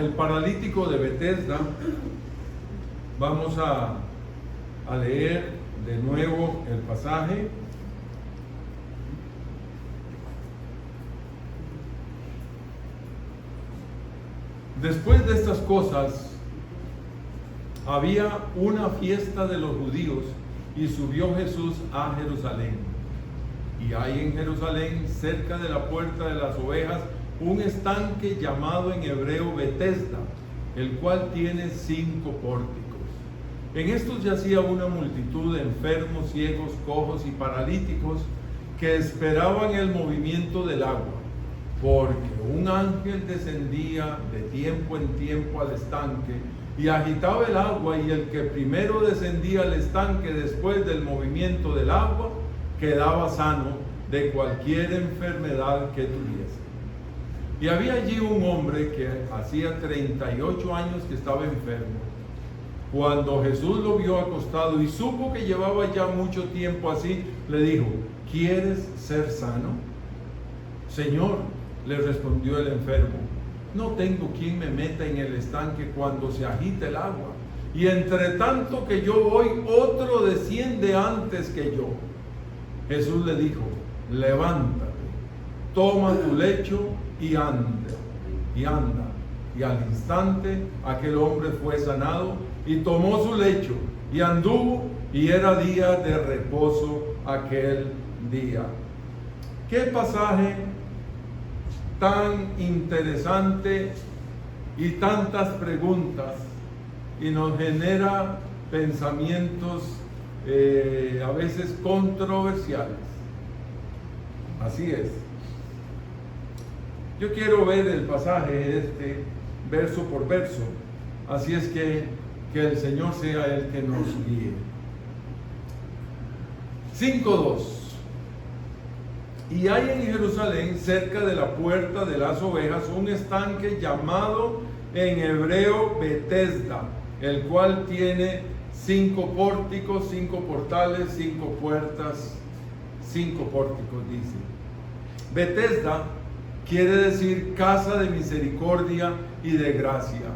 el paralítico de Betesda, vamos a leer de nuevo el pasaje. Después de estas cosas, había una fiesta de los judíos y subió Jesús a Jerusalén. Y hay en Jerusalén, cerca de la puerta de las ovejas, un estanque llamado en hebreo Betesda, el cual tiene 5 pórticos. En estos yacía una multitud de enfermos, ciegos, cojos y paralíticos que esperaban el movimiento del agua, porque un ángel descendía de tiempo en tiempo al estanque y agitaba el agua, y el que primero descendía al estanque después del movimiento del agua quedaba sano de cualquier enfermedad que tuviese. Y había allí un hombre que hacía 38 años que estaba enfermo. Cuando Jesús lo vio acostado y supo que llevaba ya mucho tiempo así, le dijo: ¿quieres ser sano? Señor, le respondió el enfermo, no tengo quien me meta en el estanque cuando se agita el agua, y entre tanto que yo voy, otro desciende antes que yo. Jesús le dijo: levántate, toma tu lecho y anda. Y al instante aquel hombre fue sanado y tomó su lecho y anduvo, y era día de reposo aquel día. Qué pasaje tan interesante y tantas preguntas, y nos genera pensamientos a veces controversiales. Así es. Yo quiero ver el pasaje verso por verso, así es que el Señor sea el que nos guíe. 5:2. Y hay en Jerusalén, cerca de la puerta de las ovejas, un estanque llamado en hebreo Betesda, el cual tiene 5 pórticos, 5 portales, 5 puertas, 5 pórticos, dice. Betesda quiere decir casa de misericordia y de gracia.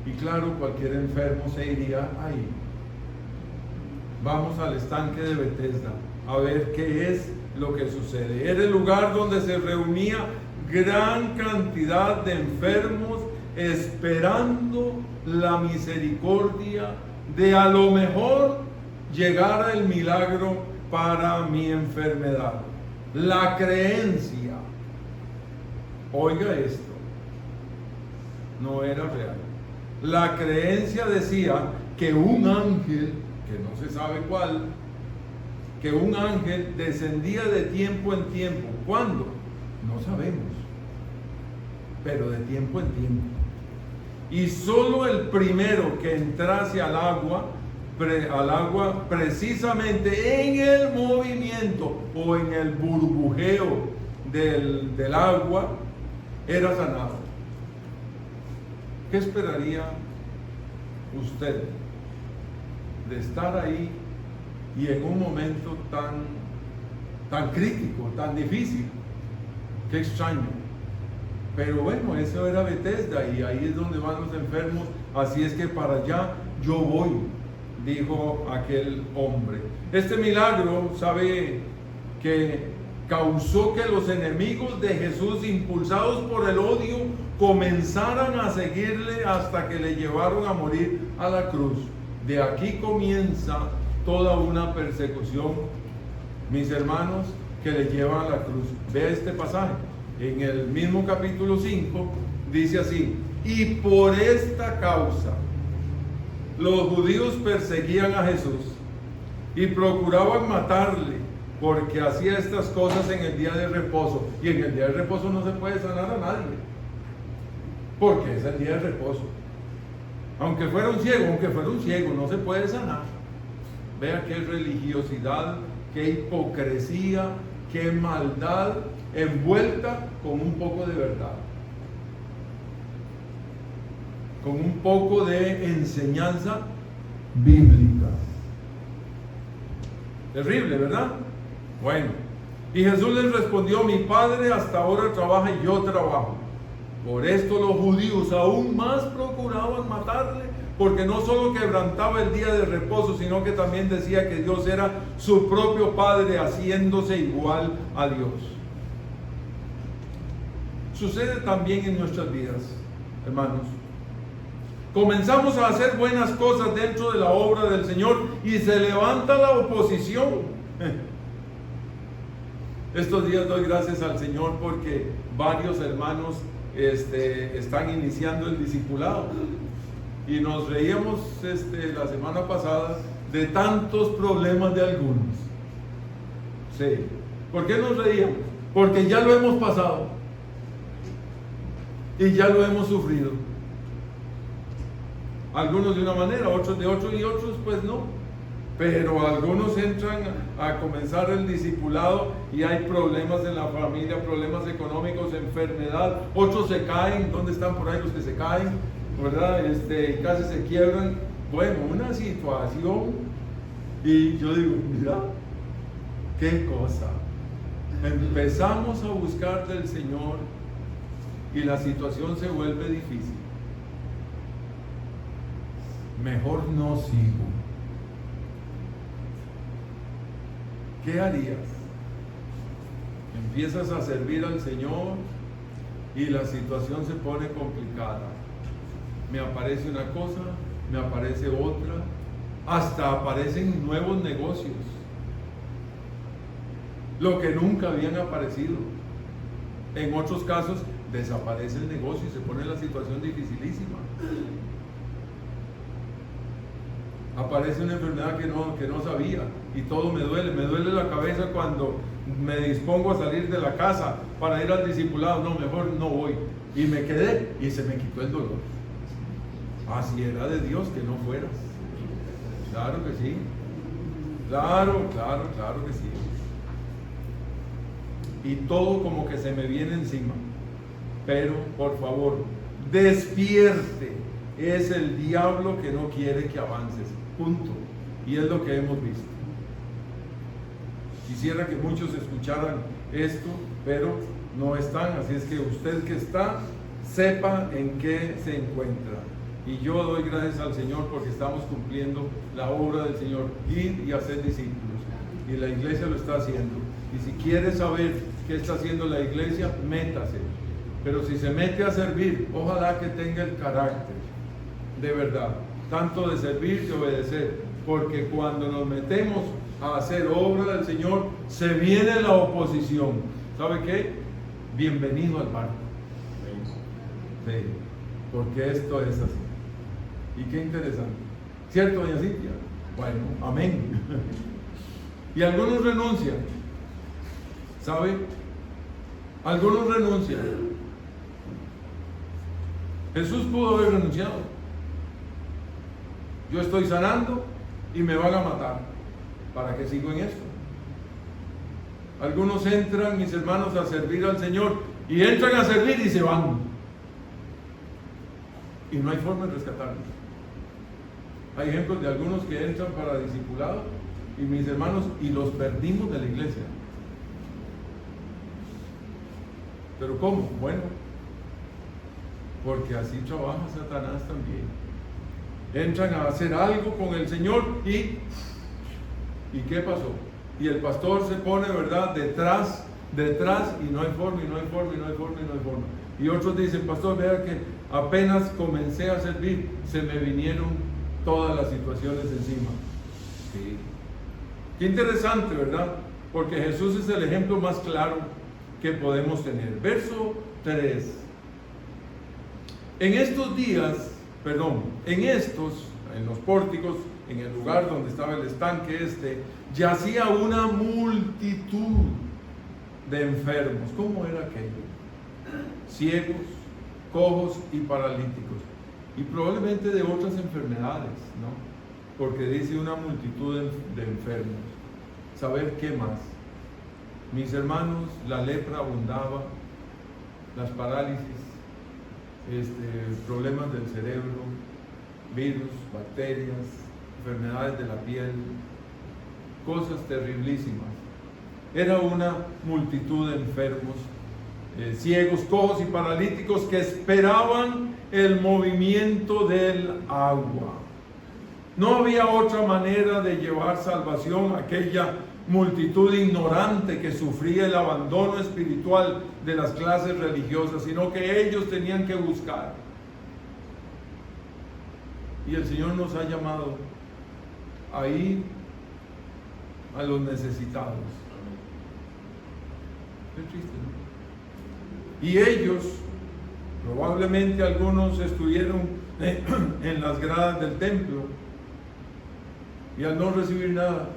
Y claro, cualquier enfermo se iría ahí. Vamos al estanque de Betesda a ver qué es lo que sucede. Era el lugar donde se reunía gran cantidad de enfermos esperando la misericordia de a lo mejor llegara el milagro para mi enfermedad. La creencia, oiga esto, no era real. La creencia decía que un ángel, que no se sabe cuál, que un ángel descendía de tiempo en tiempo. ¿Cuándo? No sabemos, pero de tiempo en tiempo. Y solo el primero que entrase al agua precisamente en el movimiento o en el burbujeo del agua, era sanado. ¿Qué esperaría usted de estar ahí y en un momento tan crítico, tan difícil? Qué extraño. Pero bueno, eso era Betesda, y ahí es donde van los enfermos, así es que para allá yo voy, dijo aquel hombre. Este milagro, sabe que causó que los enemigos de Jesús, impulsados por el odio, comenzaran a seguirle hasta que le llevaron a morir a la cruz. De aquí comienza toda una persecución, mis hermanos, que le llevan a la cruz. Vea este pasaje, en el mismo capítulo 5, dice así: y por esta causa los judíos perseguían a Jesús y procuraban matarle, porque hacía estas cosas en el día de reposo. Y en el día de reposo no se puede sanar a nadie, porque es el día de reposo. Aunque fuera un ciego, no se puede sanar. Vea qué religiosidad, qué hipocresía, qué maldad envuelta con un poco de verdad, con un poco de enseñanza bíblica. Terrible, ¿verdad? Bueno, y Jesús les respondió: mi Padre hasta ahora trabaja y yo trabajo. Por esto los judíos aún más procuraban matarle, porque no solo quebrantaba el día de reposo, sino que también decía que Dios era su propio Padre, haciéndose igual a Dios. Sucede también en nuestras vidas, hermanos. Comenzamos a hacer buenas cosas dentro de la obra del Señor y se levanta la oposición. Estos días doy gracias al Señor porque varios hermanos están iniciando el discipulado. Y nos reíamos la semana pasada de tantos problemas de algunos. Sí. ¿Por qué nos reíamos? Porque ya lo hemos pasado. Y ya lo hemos sufrido. Algunos de una manera, otros de otra y otros pues no. Pero algunos entran a comenzar el discipulado y hay problemas en la familia, problemas económicos, enfermedad. Otros se caen. ¿Dónde están por ahí los que se caen? ¿Verdad? Casi se quiebran. Bueno, una situación. Y yo digo, mira, qué cosa. Empezamos a buscar del Señor y la situación se vuelve difícil. Mejor no sigo. ¿Qué harías? Empiezas a servir al Señor y la situación se pone complicada. Me aparece una cosa, me aparece otra, hasta aparecen nuevos negocios, lo que nunca habían aparecido. En otros casos desaparece el negocio y se pone la situación dificilísima. Aparece una enfermedad que no sabía y todo me duele la cabeza cuando me dispongo a salir de la casa para ir al discipulado. No, mejor no voy. Y me quedé y se me quitó el dolor. Así era de Dios que no fueras. Claro que sí. Claro que sí. Y todo como que se me viene encima. Pero, por favor, despierte. Es el diablo que no quiere que avances. Punto. Y es lo que hemos visto. Quisiera que muchos escucharan esto, pero no están. Así es que usted que está, sepa en qué se encuentra. Y yo doy gracias al Señor porque estamos cumpliendo la obra del Señor, ir y hacer discípulos. Y la iglesia lo está haciendo. Y si quiere saber qué está haciendo la iglesia, métase. Pero si se mete a servir, ojalá que tenga el carácter, de verdad, tanto de servir que obedecer. Porque cuando nos metemos a hacer obra del Señor, se viene la oposición. ¿Sabe qué? Bienvenido al barco. Sí, porque esto es así. Y qué interesante. ¿Cierto, doña Cintia? Bueno, amén. Y algunos renuncian. ¿Sabe? Algunos renuncian. Jesús pudo haber renunciado. Yo estoy sanando y me van a matar. ¿Para qué sigo en esto? Algunos entran, mis hermanos, a servir al Señor y entran a servir y se van. Y no hay forma de rescatarlos. Hay ejemplos de algunos que entran para discipulado y mis hermanos, y los perdimos de la iglesia. ¿Pero cómo? Bueno, porque así trabaja Satanás también. Entran a hacer algo con el Señor ¿y qué pasó? Y el pastor se pone, ¿verdad?, detrás y no hay forma. Y otros dicen, pastor, vea que apenas comencé a servir, se me vinieron todas las situaciones encima. Sí. Qué interesante, ¿verdad? Porque Jesús es el ejemplo más claro que podemos tener. Verso 3. En los pórticos, en el lugar donde estaba el estanque yacía una multitud de enfermos. ¿Cómo era aquello? Ciegos, cojos y paralíticos. Y probablemente de otras enfermedades, ¿no? Porque dice una multitud de enfermos. ¿Saber qué más? Mis hermanos, la lepra abundaba, las parálisis, problemas del cerebro, virus, bacterias, enfermedades de la piel, cosas terriblísimas. Era una multitud de enfermos ciegos, cojos y paralíticos que esperaban el movimiento del agua. No había otra manera de llevar salvación a aquella multitud ignorante que sufría el abandono espiritual de las clases religiosas, sino que ellos tenían que buscar. Y el Señor nos ha llamado a ir a los necesitados. Qué triste, ¿no? Y ellos, probablemente algunos estuvieron en las gradas del templo, y al no recibir nada,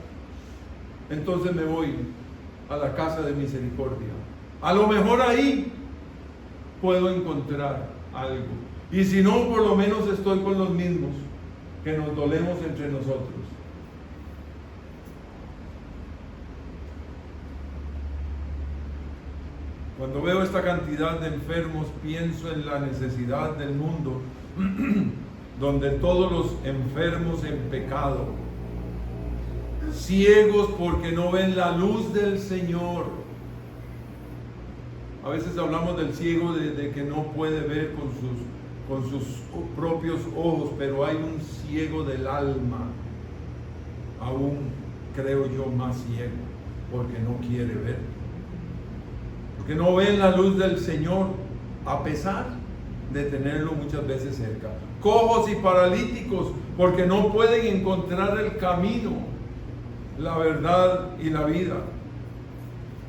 entonces me voy a la casa de misericordia. A lo mejor ahí puedo encontrar algo. Y si no, por lo menos estoy con los mismos que nos dolemos entre nosotros. Cuando veo esta cantidad de enfermos, pienso en la necesidad del mundo, donde todos los enfermos en pecado, ciegos porque no ven la luz del Señor. A veces hablamos del ciego de que no puede ver con sus propios ojos, pero hay un ciego del alma, aún creo yo más ciego, porque no quiere ver. Que no ven la luz del Señor a pesar de tenerlo muchas veces cerca. Cojos y paralíticos porque no pueden encontrar el camino, la verdad y la vida.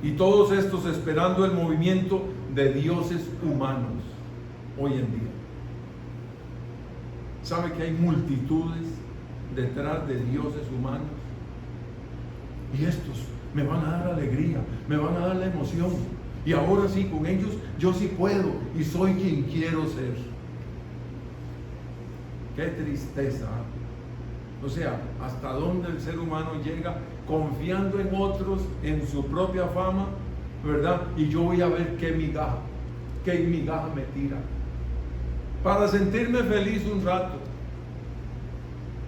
Y todos estos esperando el movimiento de dioses humanos hoy en día. ¿Sabe que hay multitudes detrás de dioses humanos? Y estos me van a dar alegría, me van a dar la emoción. Y ahora sí, con ellos yo sí puedo y soy quien quiero ser. Qué tristeza. O sea, hasta dónde el ser humano llega confiando en otros, en su propia fama, ¿verdad? Y yo voy a ver qué migaja me tira. Para sentirme feliz un rato.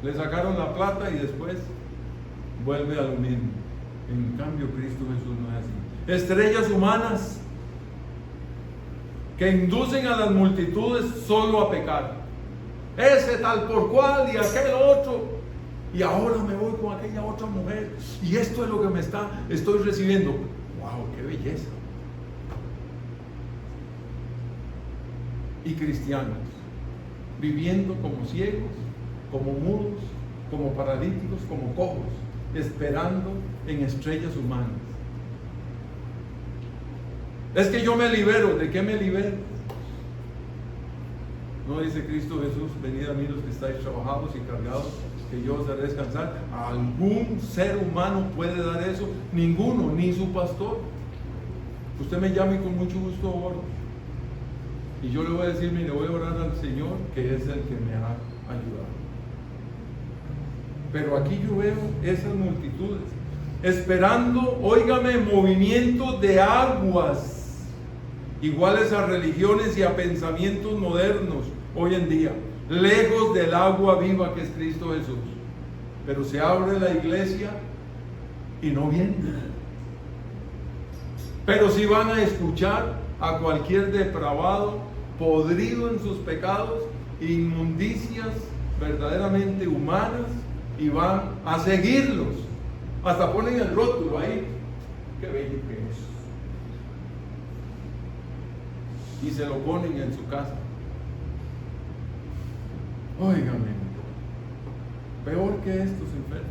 Le sacaron la plata y después vuelve a lo mismo. En cambio, Cristo Jesús no es así. Estrellas humanas que inducen a las multitudes solo a pecar. Ese tal por cual y aquel otro. Y ahora me voy con aquella otra mujer. Y esto es lo que estoy recibiendo. ¡Wow! ¡Qué belleza! Y cristianos viviendo como ciegos, como mudos, como paralíticos, como cojos, esperando en estrellas humanas. Es que yo me libero. ¿De qué me libero? ¿No dice Cristo Jesús: venid a mí los que estáis trabajados y cargados, que yo os haré descansar? ¿Algún ser humano puede dar eso? Ninguno, ni su pastor. Usted me llama y con mucho gusto oro. Y yo le voy a decir: mire, voy a orar al Señor, que es el que me ha ayudado. Pero aquí yo veo esas multitudes esperando, óigame, movimiento de aguas iguales a religiones y a pensamientos modernos hoy en día, lejos del agua viva que es Cristo Jesús. Pero se abre la iglesia y no vienen. Pero sí van a escuchar a cualquier depravado, podrido en sus pecados, inmundicias verdaderamente humanas, y van a seguirlos. Hasta ponen el rótulo ahí. Qué bello que es. Y se lo ponen en su casa. Óigame, peor que estos enfermos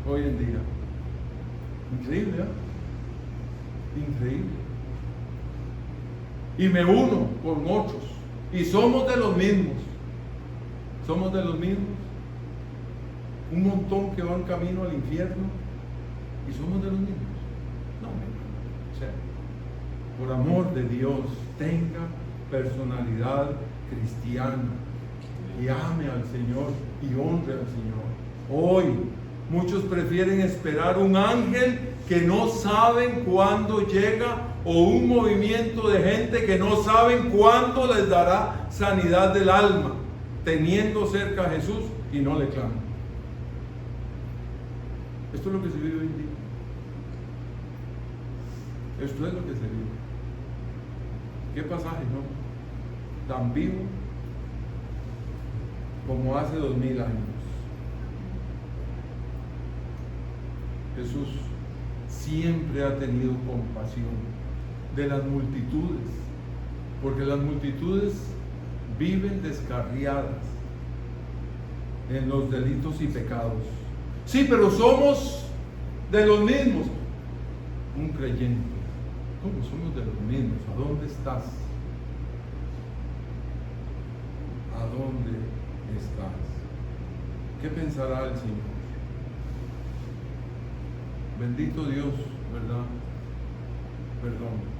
hoy en día. Increíble, ¿eh? Increíble. Y me uno con otros. Y somos de los mismos. Somos de los mismos. Un montón que van camino al infierno. Y somos de los mismos. No, o sea, por amor de Dios, tenga personalidad cristiana y ame al Señor y honre al Señor. Hoy muchos prefieren esperar un ángel que no saben cuándo llega, o un movimiento de gente que no saben cuándo les dará sanidad del alma, teniendo cerca a Jesús y no le claman. Esto es lo que se vive hoy en día. Esto es lo que se vive. ¿Qué pasaje, no? Tan vivo como hace 2000 años. Jesús siempre ha tenido compasión de las multitudes, porque las multitudes viven descarriadas en los delitos y pecados. Sí, pero somos de los mismos. Un creyente, ¿cómo somos de los mismos? ¿A dónde estás? ¿A dónde estás? ¿Qué pensará el Señor? Bendito Dios, ¿verdad? Perdón.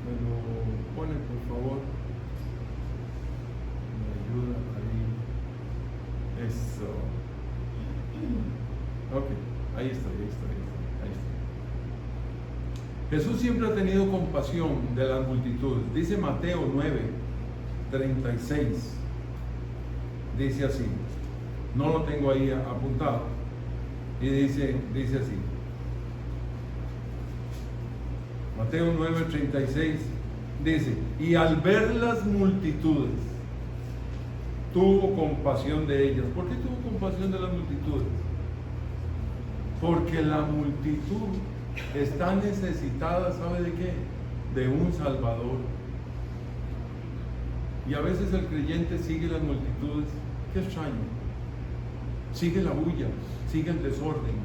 Me lo pone, por favor. Me ayuda ahí. Eso. Ok, ahí está. Jesús siempre ha tenido compasión de las multitudes. Dice Mateo 9:36. Dice así. No lo tengo ahí apuntado. Y dice así. Mateo 9:36 dice: y al ver las multitudes, tuvo compasión de ellas. ¿Por qué tuvo compasión de las multitudes? Porque la multitud está necesitada, ¿sabe de qué? De un Salvador. Y a veces el creyente sigue las multitudes. Qué extraño. Sigue la bulla, sigue el desorden,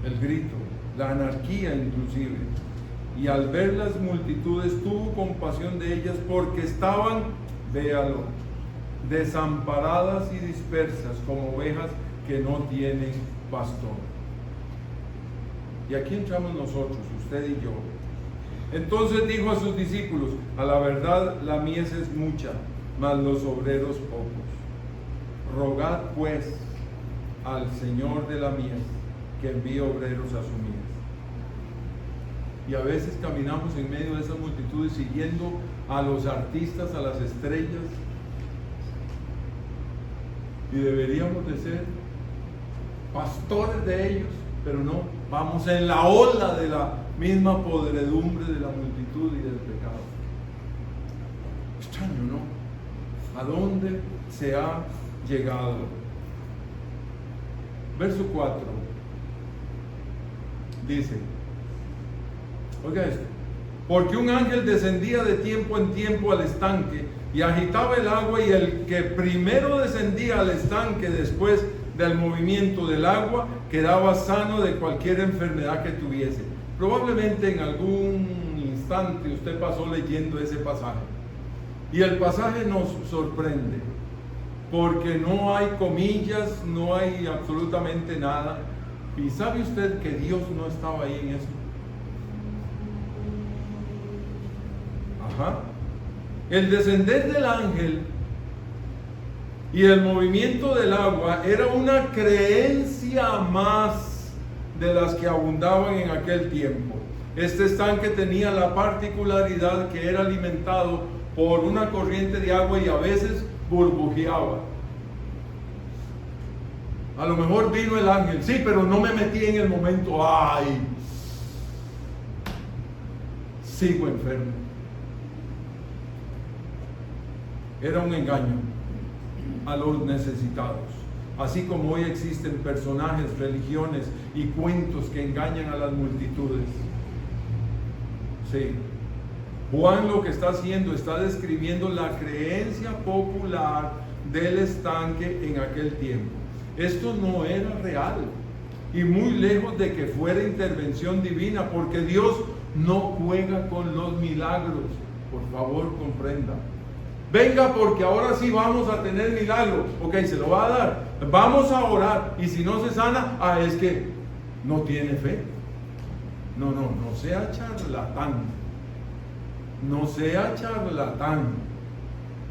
el grito, la anarquía inclusive. Y al ver las multitudes tuvo compasión de ellas porque estaban, véalo, desamparadas y dispersas como ovejas que no tienen pastor. Y aquí entramos nosotros, usted y yo. Entonces dijo a sus discípulos: a la verdad la mies es mucha, mas los obreros pocos. Rogad pues al Señor de la mies que envíe obreros a su mies. Y a veces caminamos en medio de esas multitudes siguiendo a los artistas, a las estrellas, y deberíamos de ser pastores de ellos, pero no, vamos en la ola de la misma podredumbre de la multitud y del pecado. Extraño, ¿no? ¿A dónde se ha llegado? Verso 4 dice, oiga esto: porque un ángel descendía de tiempo en tiempo al estanque y agitaba el agua, y el que primero descendía al estanque después del movimiento del agua quedaba sano de cualquier enfermedad que tuviese. Probablemente en algún instante usted pasó leyendo ese pasaje, y el pasaje nos sorprende porque no hay comillas, no hay absolutamente nada. ¿Y sabe usted que Dios no estaba ahí en eso? Ajá. El descender del ángel y el movimiento del agua era una creencia más de las que abundaban en aquel tiempo. Este estanque tenía la particularidad que era alimentado por una corriente de agua y a veces burbujeaba. A lo mejor vino el ángel, sí, pero no me metí en el momento. ¡Ay! Sigo enfermo. Era un engaño a los necesitados. Así como hoy existen personajes, religiones y cuentos que engañan a las multitudes. Sí. Juan lo que está haciendo, está describiendo la creencia popular del estanque en aquel tiempo. Esto no era real, y muy lejos de que fuera intervención divina, porque Dios no juega con los milagros. Por favor, comprenda. Venga, porque ahora sí vamos a tener milagros. Ok, se lo va a dar. Vamos a orar, y si no se sana, es que no tiene fe. No sea charlatán. No sea charlatán.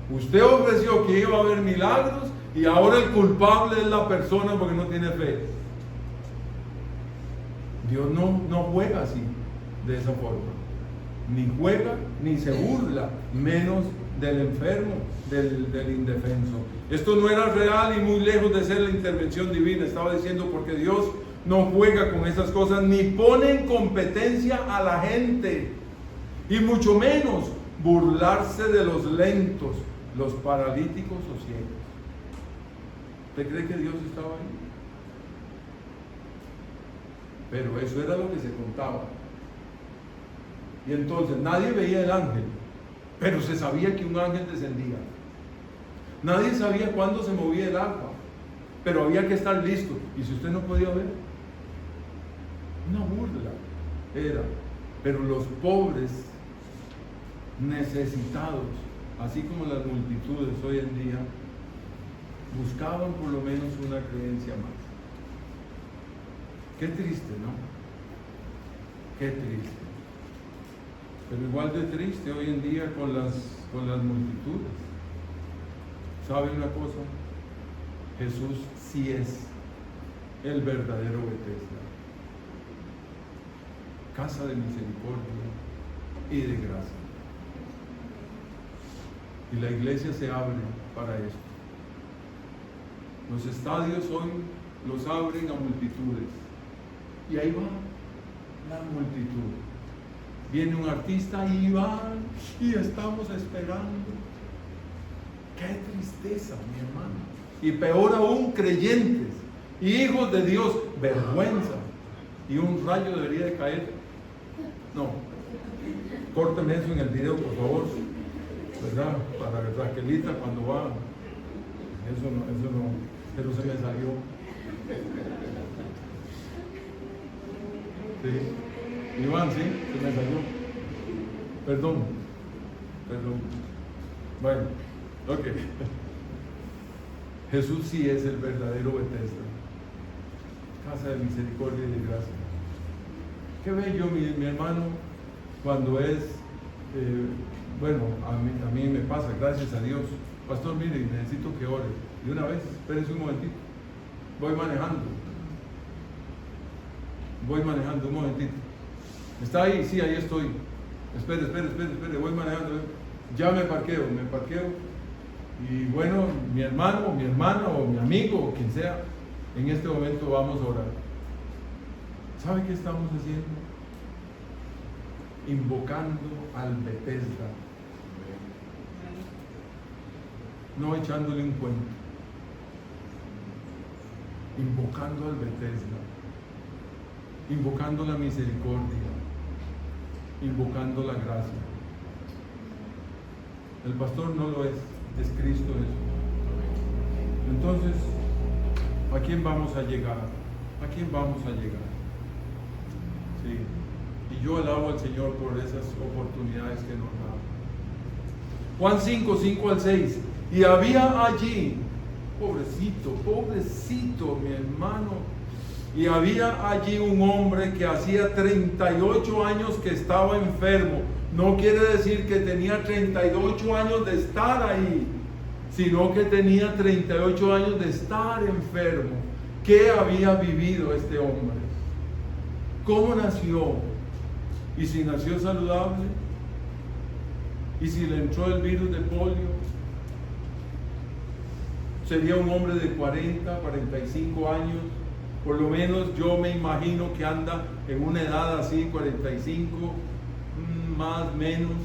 Usted ofreció que iba a haber milagros y ahora el culpable es la persona porque no tiene fe. Dios no juega así, de esa forma. Ni juega, ni se burla, menos del enfermo, del indefenso. Esto no era real y muy lejos de ser la intervención divina. Estaba diciendo porque Dios no juega con esas cosas, ni pone en competencia a la gente, y mucho menos burlarse de los lentos, los paralíticos o ciegos. ¿Usted cree que Dios estaba ahí? Pero eso era lo que se contaba. Y entonces nadie veía el ángel, pero se sabía que un ángel descendía. Nadie sabía cuándo se movía el agua, pero había que estar listo. Y si usted no podía ver, una burla era. Pero los pobres, necesitados, así como las multitudes hoy en día, buscaban por lo menos una creencia más. Qué triste, ¿no? Qué triste. Pero igual de triste hoy en día con las multitudes. ¿Sabe una cosa? Jesús sí es el verdadero Betesda, casa de misericordia y de gracia. Y la iglesia se abre para esto. Los estadios hoy los abren a multitudes. Y ahí va la multitud. Viene un artista y van y estamos esperando. ¡Qué tristeza, mi hermano! Y peor aún, creyentes, hijos de Dios, vergüenza. Y un rayo debería de caer. No, córteme eso en el video, por favor, ¿verdad? Para Raquelita cuando va. Eso no, pero se me salió. Sí. Iván, sí, se me salió. Perdón. Bueno, ok. Jesús sí es el verdadero Betesda, casa de misericordia y de gracia. Qué bello, mi hermano, cuando es, bueno, a mí me pasa, gracias a Dios. Pastor, mire, necesito que ore. Y una vez, espérese un momentito. Voy manejando un momentito. ¿Está ahí? Sí, ahí estoy. Espere, voy manejando. Ya me parqueo. Y bueno, mi hermano, mi hermana o mi amigo o quien sea, en este momento vamos a orar. ¿Sabe qué estamos haciendo? Invocando al Betesda. No echándole un cuento. Invocando al Betesda. Invocando la misericordia. Invocando la gracia. El pastor no lo es Cristo eso. Entonces, ¿a quién vamos a llegar? ¿A quién vamos a llegar? Sí. Y yo alabo al Señor por esas oportunidades que nos da. Juan 5, 5-6. Y había allí, pobrecito mi hermano, y había allí un hombre que hacía 38 años que estaba enfermo. No quiere decir que tenía 38 años de estar ahí, sino que tenía 38 años de estar enfermo. ¿Qué había vivido este hombre? ¿Cómo nació? ¿Y si nació saludable? ¿Y si le entró el virus de polio? Sería un hombre de 40, 45 años. Por lo menos yo me imagino que anda en una edad así, 45, más, menos.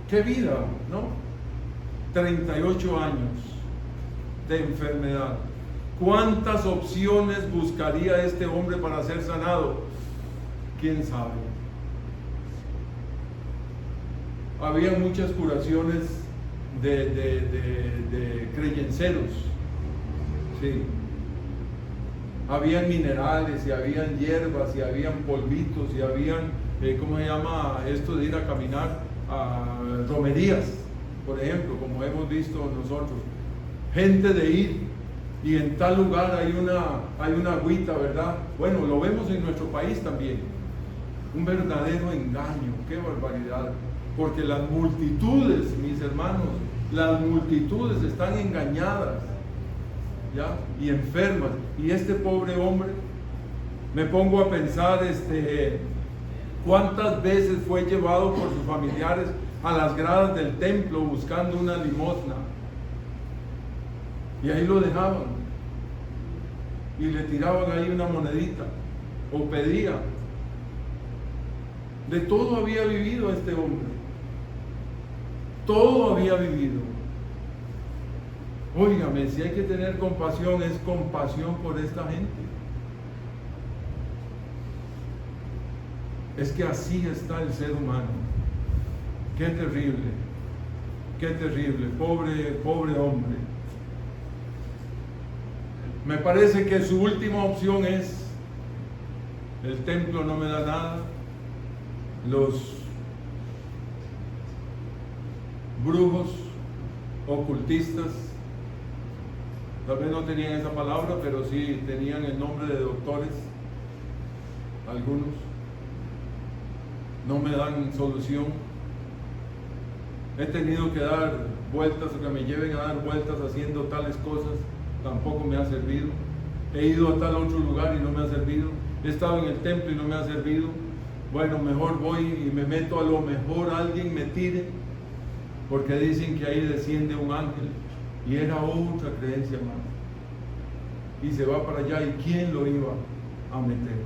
¡Qué vida!, ¿no? 38 años de enfermedad. ¿Cuántas opciones buscaría este hombre para ser sanado? ¿Quién sabe? Había muchas curaciones de creyenceros, sí. Habían minerales, y habían hierbas, y habían polvitos, y habían, ¿cómo se llama esto de ir a caminar? Romerías, por ejemplo, como hemos visto nosotros. Gente de ir, y en tal lugar hay una agüita, ¿verdad? Bueno, lo vemos en nuestro país también. Un verdadero engaño, qué barbaridad. Porque las multitudes, mis hermanos, las multitudes están engañadas, ¿ya? Y enfermas. Y este pobre hombre, me pongo a pensar, ¿Cuántas veces fue llevado por sus familiares a las gradas del templo buscando una limosna? Y ahí lo dejaban. Y le tiraban ahí una monedita. O pedía. De todo había vivido este hombre. Todo había vivido. Óigame, si hay que tener compasión, es compasión por esta gente. Es que así está el ser humano. Qué terrible, pobre hombre. Me parece que su última opción es: el templo no me da nada, los brujos, ocultistas, tal vez no tenían esa palabra, pero sí tenían el nombre de doctores, algunos, no me dan solución. He tenido que dar vueltas o que me lleven a dar vueltas haciendo tales cosas, tampoco me ha servido. He ido a tal otro lugar y no me ha servido. He estado en el templo y no me ha servido. Bueno, mejor voy y me meto, a lo mejor alguien me tire, porque dicen que ahí desciende un ángel. Y era otra creencia más. Y se va para allá, ¿y quién lo iba a meter?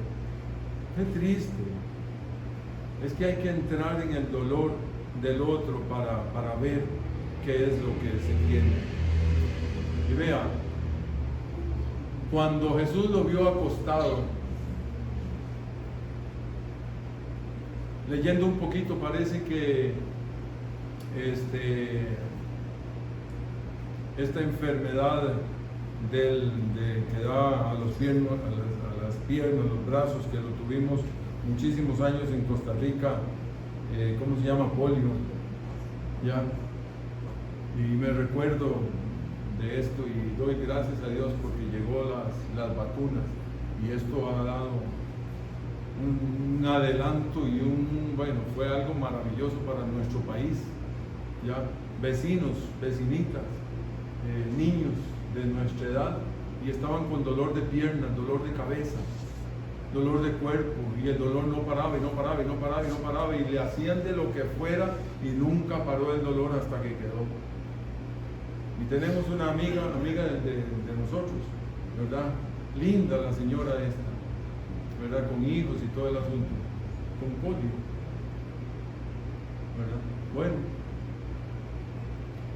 Qué triste. Es que hay que entrar en el dolor del otro para ver qué es lo que se tiene. Y vea, cuando Jesús lo vio acostado, leyendo un poquito, parece que esta enfermedad que da a las piernas, los brazos, que lo tuvimos muchísimos años en Costa Rica, ¿cómo se llama? Polio, ya. Y me recuerdo de esto y doy gracias a Dios porque llegó las vacunas, y esto ha dado un adelanto y bueno, fue algo maravilloso para nuestro país, ya. Vecinos, vecinitas, niños de nuestra edad, y estaban con dolor de piernas, dolor de cabeza, dolor de cuerpo, y el dolor no paraba y no paraba y no paraba y no paraba, y le hacían de lo que fuera y nunca paró el dolor hasta que quedó. Y tenemos una amiga de nosotros, ¿verdad? Linda la señora esta, ¿verdad? Con hijos y todo el asunto, con polio, ¿verdad? Bueno,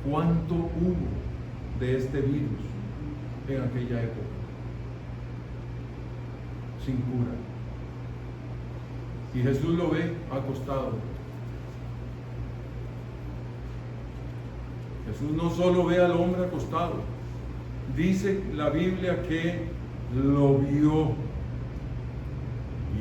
¿cuánto hubo de este virus en aquella época? Sin cura. Y Jesús lo ve acostado. Jesús no solo ve al hombre acostado, dice la Biblia que lo vio.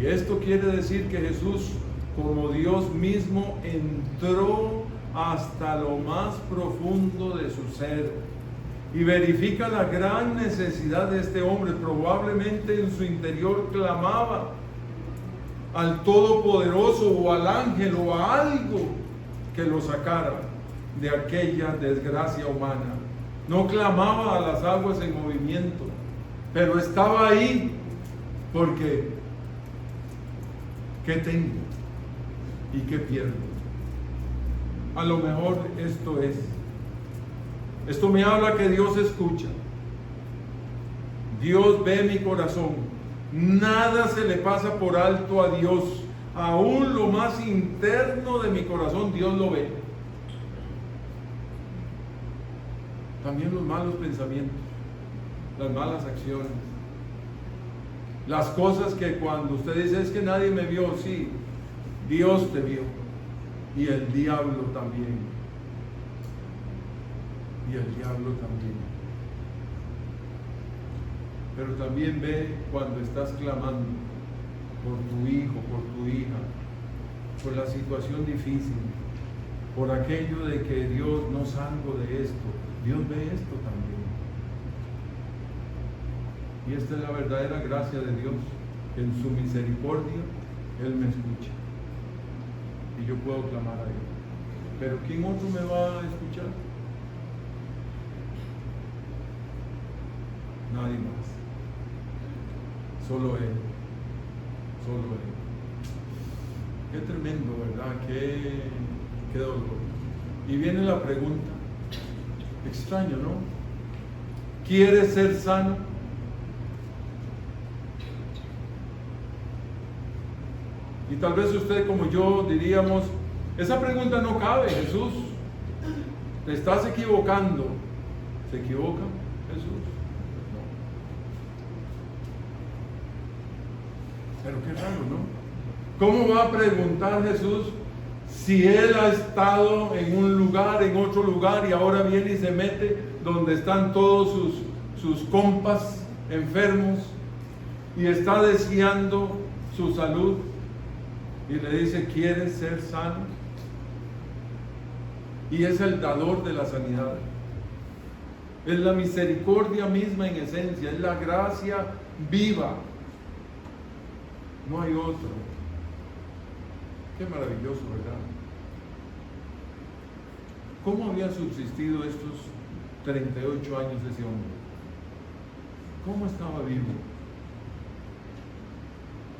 Y esto quiere decir que Jesús, como Dios mismo, entró hasta lo más profundo de su ser y verifica la gran necesidad de este hombre. Probablemente en su interior clamaba al Todopoderoso o al ángel o a algo que lo sacara de aquella desgracia humana. No clamaba a las aguas en movimiento, pero estaba ahí porque ¿qué tengo y qué pierdo? A lo mejor esto me habla que Dios escucha, Dios ve mi corazón, nada se le pasa por alto a Dios, aún lo más interno de mi corazón Dios lo ve. También los malos pensamientos, las malas acciones, las cosas que cuando usted dice es que nadie me vio, sí, Dios te vio, y el diablo también, pero también ve cuando estás clamando por tu hijo, por tu hija, por la situación difícil, por aquello de que Dios, no salgo de esto. Dios ve esto también. Y esta es la verdadera gracia de Dios. En su misericordia, Él me escucha. Y yo puedo clamar a Él. Pero ¿quién otro me va a escuchar? Nadie más. Solo Él. Solo Él. Qué tremendo, ¿verdad? Qué dolor. Y viene la pregunta, extraño, ¿no? ¿Quieres ser sano? Y tal vez usted como yo diríamos, esa pregunta no cabe, Jesús. Te estás equivocando. ¿Se equivoca Jesús? No. Pero qué raro, ¿no? ¿Cómo va a preguntar Jesús si Él ha estado en un lugar, en otro lugar, y ahora viene y se mete donde están todos sus compas enfermos y está deseando su salud? Y le dice, ¿quieres ser sano? Y es el dador de la sanidad. Es la misericordia misma en esencia, es la gracia viva. No hay otro. Qué maravilloso, ¿verdad? ¿Cómo había subsistido estos 38 años ese hombre? ¿Cómo estaba vivo?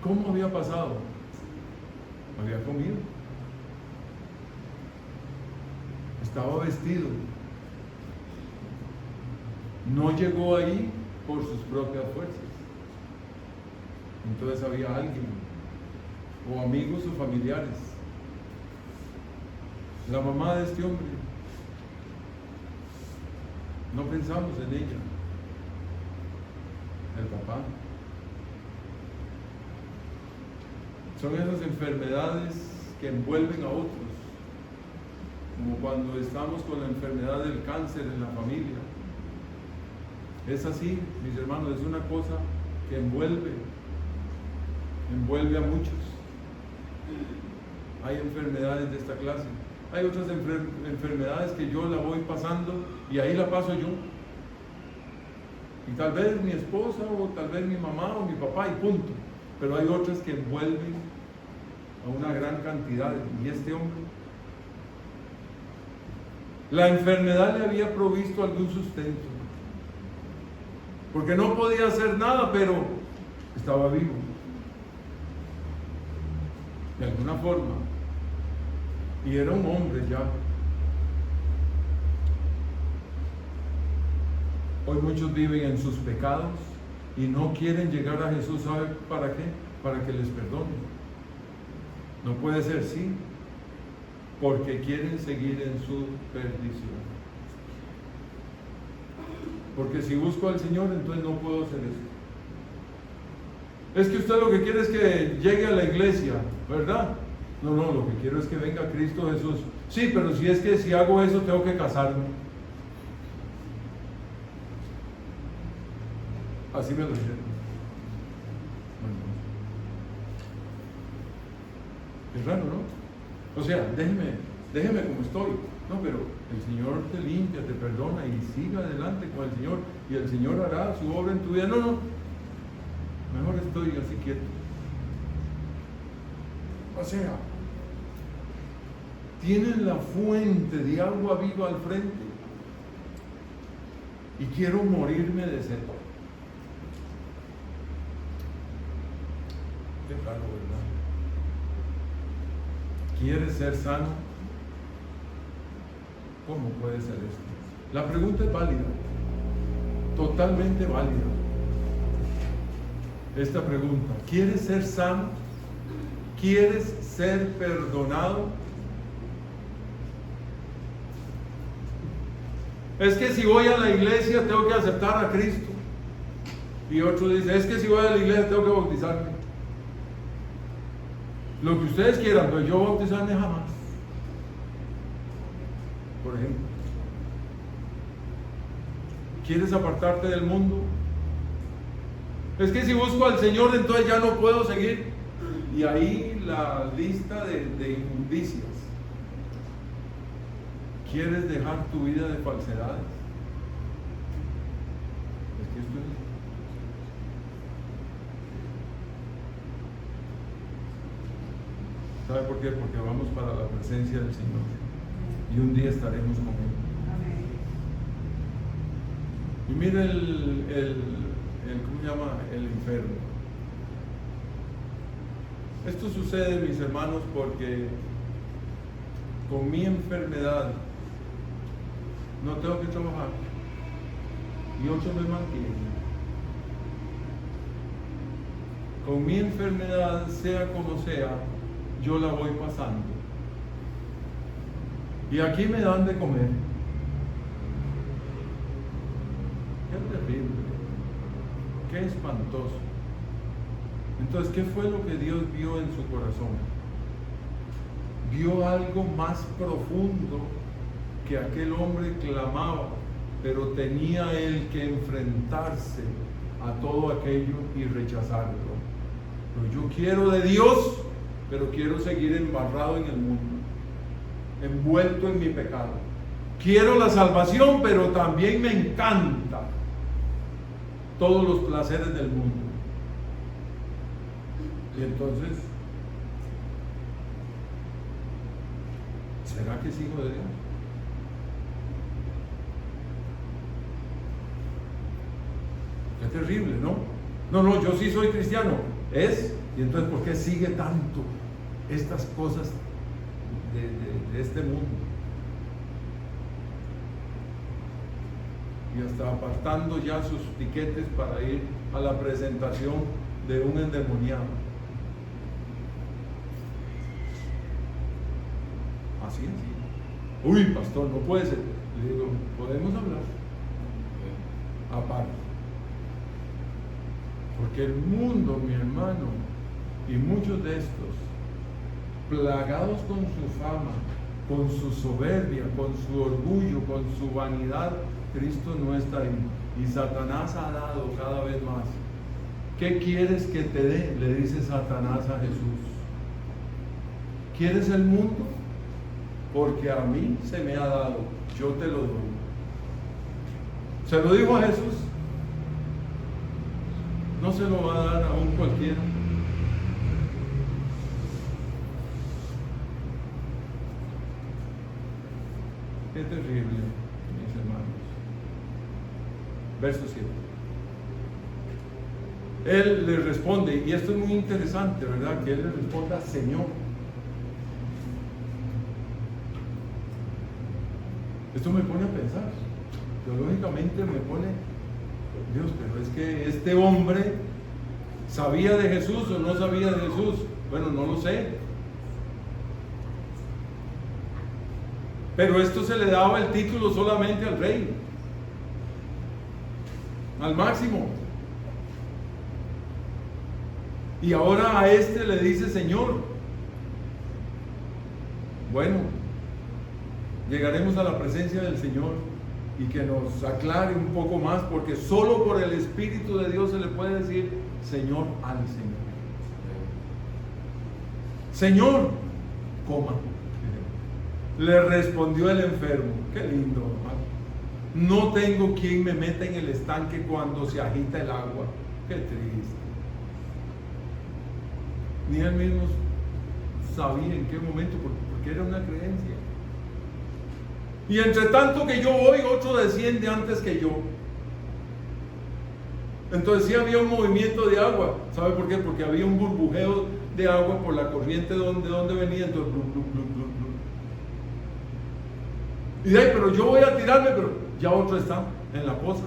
¿Cómo había pasado? Había comido. Estaba vestido. No llegó ahí por sus propias fuerzas. Entonces había alguien, o amigos o familiares. La mamá de este hombre. No pensamos en ella. El papá. Son esas enfermedades que envuelven a otros, como cuando estamos con la enfermedad del cáncer en la familia. Es así, mis hermanos, es una cosa que envuelve a muchos. Hay enfermedades de esta clase. Hay otras enfermedades que yo la voy pasando y ahí la paso yo. Y tal vez mi esposa, o tal vez mi mamá o mi papá, y punto. Pero hay otras que envuelven a una gran cantidad. Y este hombre, la enfermedad le había provisto algún sustento, porque no podía hacer nada, pero estaba vivo de alguna forma, y era un hombre ya. Hoy muchos viven en sus pecados y no quieren llegar a Jesús. ¿Sabe para qué? Para que les perdone. No puede ser así, porque quieren seguir en su perdición. Porque si busco al Señor, entonces no puedo hacer eso. Es que usted lo que quiere es que llegue a la iglesia, ¿verdad? No, lo que quiero es que venga Cristo Jesús. Sí, pero si es que si hago eso tengo que casarme. Así me lo dijeron. Bueno, es raro, ¿no? O sea, déjeme como estoy. No, pero el Señor te limpia, te perdona y siga adelante con el Señor, y el Señor hará su obra en tu vida. No, mejor estoy así quieto. O sea, tienen la fuente de agua viva al frente y quiero morirme de sed. Qué raro, ¿verdad? ¿Quieres ser sano? ¿Cómo puede ser esto? La pregunta es válida, totalmente válida. Esta pregunta, ¿quieres ser sano? ¿Quieres ser perdonado? Es que si voy a la iglesia tengo que aceptar a Cristo. Y otro dice, es que si voy a la iglesia tengo que bautizarme. Lo que ustedes quieran, pero yo bautizarme jamás. Por ejemplo, ¿quieres apartarte del mundo? Es que si busco al Señor, entonces ya no puedo seguir. Y ahí la lista de inmundicias. ¿Quieres dejar tu vida de falsedades? Es que esto es... ¿Sabe por qué? Porque vamos para la presencia del Señor. Y un día estaremos con Él. Y mire ¿cómo se llama? El enfermo. Esto sucede, mis hermanos, porque con mi enfermedad no tengo que trabajar y otros me mantienen. Con mi enfermedad, sea como sea, yo la voy pasando. Y aquí me dan de comer. Qué terrible, qué espantoso. Entonces, ¿qué fue lo que Dios vio en su corazón? Vio algo más profundo que aquel hombre clamaba, pero tenía él que enfrentarse a todo aquello y rechazarlo. Pero yo quiero de Dios, pero quiero seguir embarrado en el mundo, envuelto en mi pecado. Quiero la salvación, pero también me encanta todos los placeres del mundo. Y entonces, ¿será que es hijo de Dios? Qué terrible, ¿no? No, yo sí soy cristiano. Y entonces, ¿por qué sigue tanto estas cosas de este mundo? Y hasta apartando ya sus tiquetes para ir a la presentación de un endemoniado. Así es. Uy, pastor, no puede ser. Le digo, podemos hablar aparte. Porque el mundo, mi hermano, y muchos de estos, plagados con su fama, con su soberbia, con su orgullo, con su vanidad, Cristo no está ahí. Y Satanás ha dado cada vez más. ¿Qué quieres que te dé? Le dice Satanás a Jesús. ¿Quieres el mundo? Porque a mí se me ha dado, yo te lo doy. Se lo dijo a Jesús. No se lo va a dar a un cualquiera. Qué terrible, mis hermanos. Verso 7. Él le responde, y esto es muy interesante, ¿verdad? Que él le responda, Señor. Esto me pone a pensar. Teológicamente me pone, Dios, pero es que este hombre ¿sabía de Jesús o no sabía de Jesús? Bueno, no lo sé. Pero esto se le daba el título solamente al rey, al máximo. Y ahora a este le dice Señor. Bueno, llegaremos a la presencia del Señor y que nos aclare un poco más, porque solo por el Espíritu de Dios se le puede decir Señor al Señor. Señor, coma. Le respondió el enfermo. Qué lindo, hermano. No tengo quien me meta en el estanque cuando se agita el agua. Qué triste. Ni él mismo sabía en qué momento, porque era una creencia. Y entre tanto que yo voy, otro desciende antes que yo. Entonces sí había un movimiento de agua. ¿Sabe por qué? Porque había un burbujeo de agua por la corriente de donde venía. Entonces, blum, blum, blum, blum, blum. Y de ahí, pero yo voy a tirarme, pero ya otro está en la poza.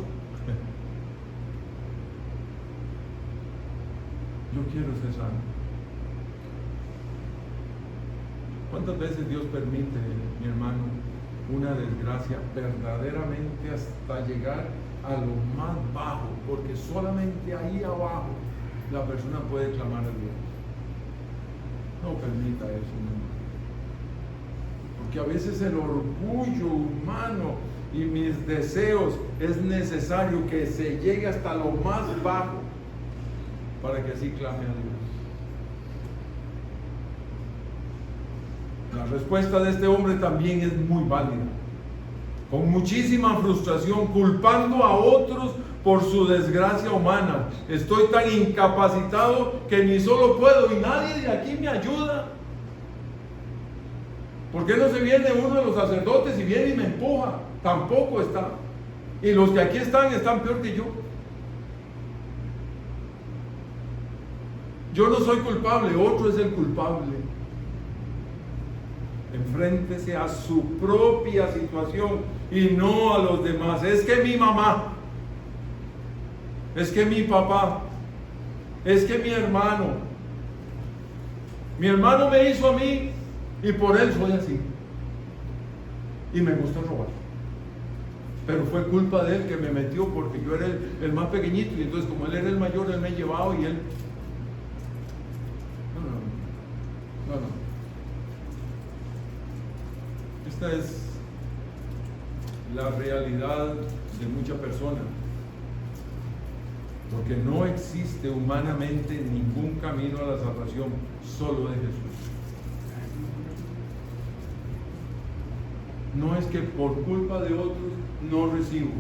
Yo quiero ser sano. ¿Cuántas veces Dios permite, mi hermano, una desgracia verdaderamente hasta llegar a lo más bajo? Porque solamente ahí abajo la persona puede clamar a Dios. No permita eso, no. Porque a veces el orgullo humano y mis deseos es necesario que se llegue hasta lo más bajo para que así clame a Dios. La respuesta de este hombre también es muy válida. Con muchísima frustración, culpando a otros por su desgracia humana. Estoy tan incapacitado que ni solo puedo y nadie de aquí me ayuda. ¿Por qué no se viene uno de los sacerdotes y viene y me empuja? Tampoco está. Y los que aquí están peor que yo. Yo no soy culpable, otro es el culpable. Enfréntese a su propia situación y no a los demás. Es que mi mamá, es que mi papá, es que mi hermano me hizo a mí y por él soy así. Y me gusta robar. Pero fue culpa de él que me metió porque yo era el más pequeñito y entonces como él era el mayor, él me llevaba y él... No. Esta es la realidad de muchas personas. Porque no existe humanamente ningún camino a la salvación, solo de Jesús. No es que por culpa de otros no recibo.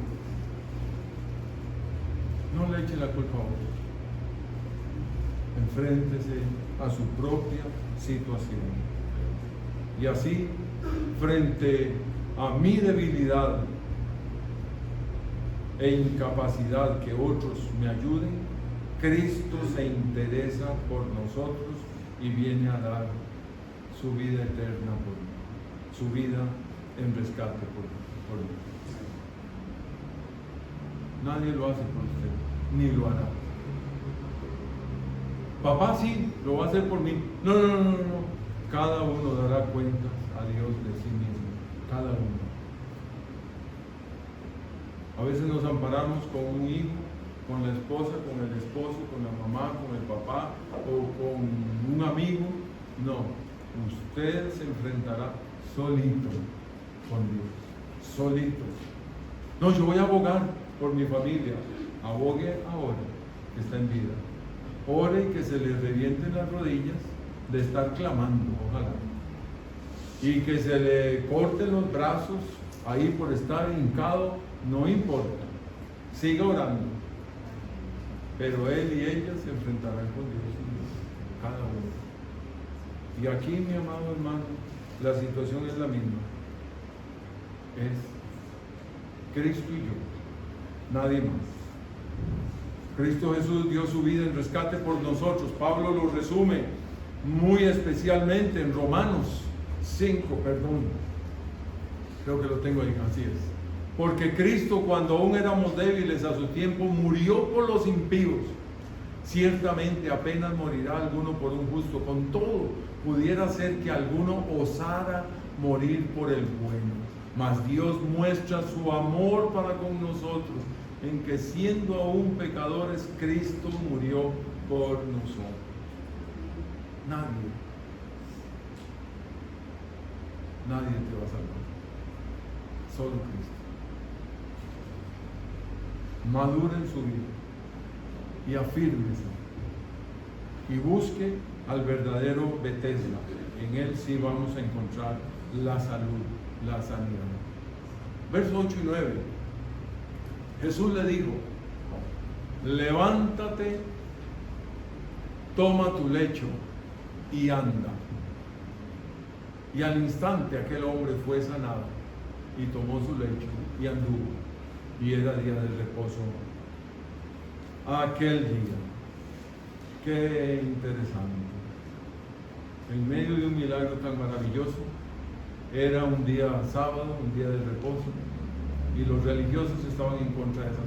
No le eche la culpa a otros. Enfréntese a su propia situación. Y así, frente a mi debilidad e incapacidad que otros me ayuden, Cristo se interesa por nosotros y viene a dar su vida eterna por mí, su vida en rescate por mí. Nadie lo hace por usted, ni lo hará. Papá sí, lo va a hacer por mí. No. Cada uno dará cuentas a Dios de sí mismo. Cada uno. A veces nos amparamos con un hijo, con la esposa, con el esposo, con la mamá, con el papá o con un amigo. No, usted se enfrentará solito con Dios, solito. No, yo voy a abogar por mi familia. Abogue ahora que está en vida. Ore y que se le revienten las rodillas de estar clamando, ojalá. Y que se le corten los brazos ahí por estar hincado, no importa. Siga orando. Pero él y ella se enfrentarán con Dios, cada uno. Y aquí, mi amado hermano, la situación es la misma. Es Cristo y yo, nadie más. Cristo Jesús dio su vida en rescate por nosotros. Pablo lo resume muy especialmente en Romanos 5, creo que lo tengo ahí, así es. Porque Cristo, cuando aún éramos débiles a su tiempo, murió por los impíos. Ciertamente apenas morirá alguno por un justo. Con todo, pudiera ser que alguno osara morir por el bueno. Mas Dios muestra su amor para con nosotros, en que siendo aún pecadores, Cristo murió por nosotros. Nadie te va a salvar, solo Cristo. Madure en su vida y afírmese y busque al verdadero Betesda. En él sí vamos a encontrar la salud, la sanidad. Versos 8 y 9. Jesús le dijo: levántate, toma tu lecho y anda. Y al instante aquel hombre fue sanado y tomó su lecho y anduvo. Y era día del reposo aquel día. Qué interesante. En medio de un milagro tan maravilloso, era un día sábado, un día de reposo, y los religiosos estaban en contra de esas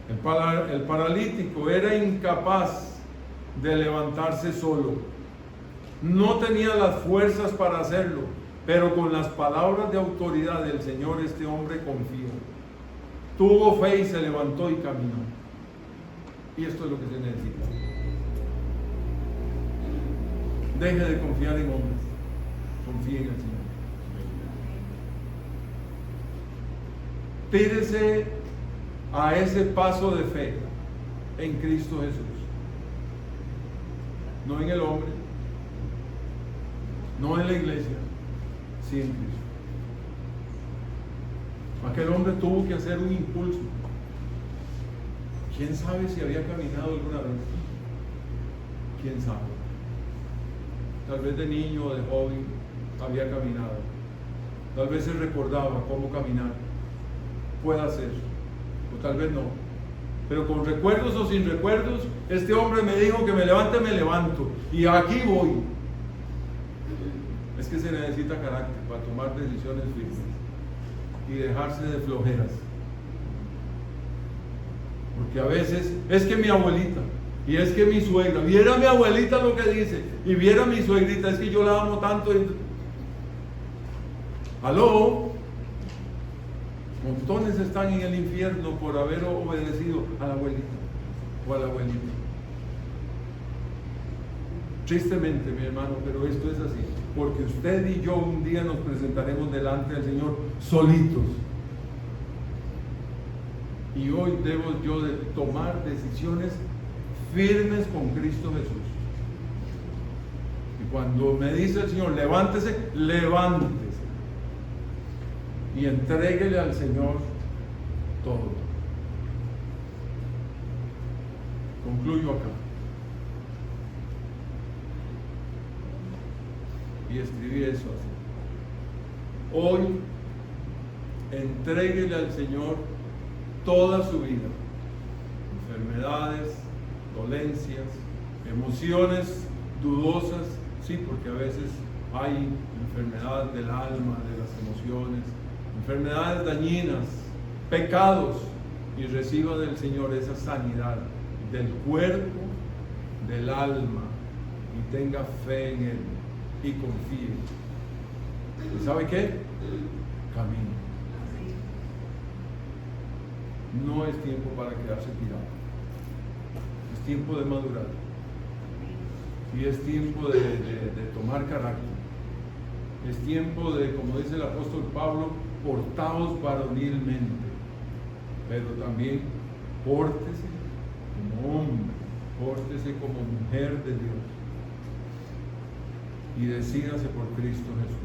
cosas. El paralítico era incapaz de levantarse solo. No tenía las fuerzas para hacerlo, pero con las palabras de autoridad del Señor este hombre confió. Tuvo fe y se levantó y caminó. Y esto es lo que se necesita. Deje de confiar en hombres. Confíe en el Señor. Tírese a ese paso de fe en Cristo Jesús. No en el hombre, no en la iglesia, sí en Cristo. Aquel hombre tuvo que hacer un impulso. ¿Quién sabe si había caminado alguna vez? ¿Quién sabe? Tal vez de niño o de joven había caminado. Tal vez se recordaba cómo caminar. Puede ser, o tal vez no. pero con recuerdos o sin recuerdos, este hombre me dijo que me levante, me levanto, y aquí voy. Es que se necesita carácter para tomar decisiones firmes y dejarse de flojeras. Porque a veces es que mi abuelita, y es que mi suegra, viera mi abuelita lo que dice, y viera mi suegrita, es que yo la amo tanto. ¿Aló? Montones están en el infierno por haber obedecido a la abuelita o al abuelito. Tristemente, mi hermano, pero esto es así, porque usted y yo un día nos presentaremos delante del Señor solitos. Y hoy debo yo de tomar decisiones firmes con Cristo Jesús. Y cuando me dice el Señor, levántese, levántese. Y entréguele al Señor todo. Concluyo acá. Y escribí eso así. Hoy, entréguele al Señor toda su vida. Enfermedades, dolencias, emociones dudosas, sí, porque a veces hay enfermedad del alma, de las emociones, enfermedades dañinas, pecados, y reciba del Señor esa sanidad del cuerpo, del alma, y tenga fe en Él y confíe. ¿Y sabe qué? Camine. No es tiempo para quedarse tirado. Es tiempo de madurar. Y es tiempo de tomar carácter. Es tiempo de, como dice el apóstol Pablo, portaos varonilmente. Pero también pórtese como hombre, pórtese como mujer de Dios. Y decídase por Cristo Jesús.